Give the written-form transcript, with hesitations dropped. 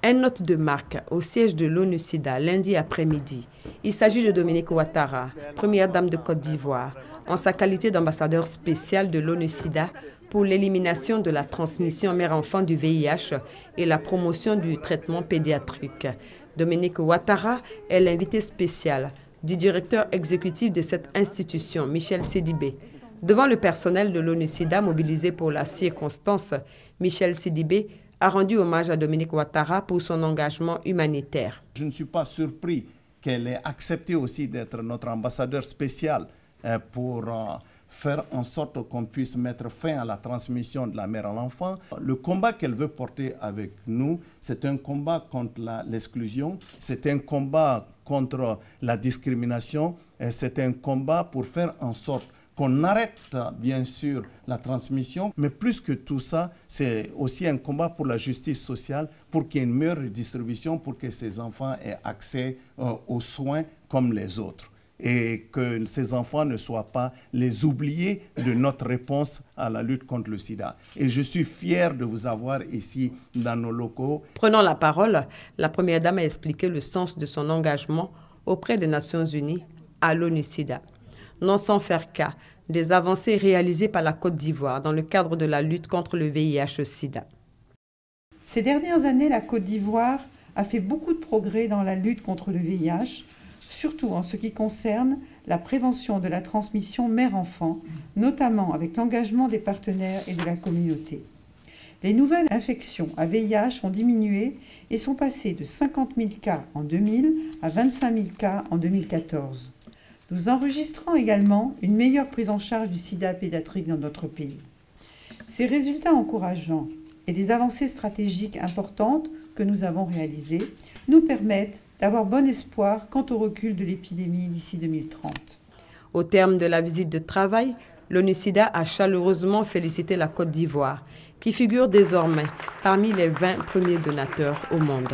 Un hôte de marque au siège de l'ONU-SIDA lundi après-midi. Il s'agit de Dominique Ouattara, première dame de Côte d'Ivoire, en sa qualité d'ambassadeur spécial de l'ONU-SIDA pour l'élimination de la transmission mère-enfant du VIH et la promotion du traitement pédiatrique. Dominique Ouattara est l'invité spécial du directeur exécutif de cette institution, Michel Sidibé. Devant le personnel de l'ONU-SIDA mobilisé pour la circonstance, Michel Sidibé a rendu hommage à Dominique Ouattara pour son engagement humanitaire. Je ne suis pas surpris qu'elle ait accepté aussi d'être notre ambassadeur spécial pour faire en sorte qu'on puisse mettre fin à la transmission de la mère à l'enfant. Le combat qu'elle veut porter avec nous, c'est un combat contre l'exclusion, c'est un combat contre la discrimination, c'est un combat pour faire en sorte qu'on arrête bien sûr la transmission, mais plus que tout ça, c'est aussi un combat pour la justice sociale, pour qu'il y ait une meilleure redistribution, pour que ces enfants aient accès aux soins comme les autres. Et que ces enfants ne soient pas les oubliés de notre réponse à la lutte contre le sida. Et je suis fier de vous avoir ici dans nos locaux. Prenant la parole, la première dame a expliqué le sens de son engagement auprès des Nations Unies à l'ONU-SIDA. Non sans faire cas des avancées réalisées par la Côte d'Ivoire dans le cadre de la lutte contre le VIH-Sida. Ces dernières années, la Côte d'Ivoire a fait beaucoup de progrès dans la lutte contre le VIH, surtout en ce qui concerne la prévention de la transmission mère-enfant, notamment avec l'engagement des partenaires et de la communauté. Les nouvelles infections à VIH ont diminué et sont passées de 50 000 cas en 2000 à 25 000 cas en 2014. Nous enregistrons également une meilleure prise en charge du sida pédiatrique dans notre pays. Ces résultats encourageants et les avancées stratégiques importantes que nous avons réalisées nous permettent d'avoir bon espoir quant au recul de l'épidémie d'ici 2030. Au terme de la visite de travail, l'ONU-SIDA a chaleureusement félicité la Côte d'Ivoire, qui figure désormais parmi les 20 premiers donateurs au monde.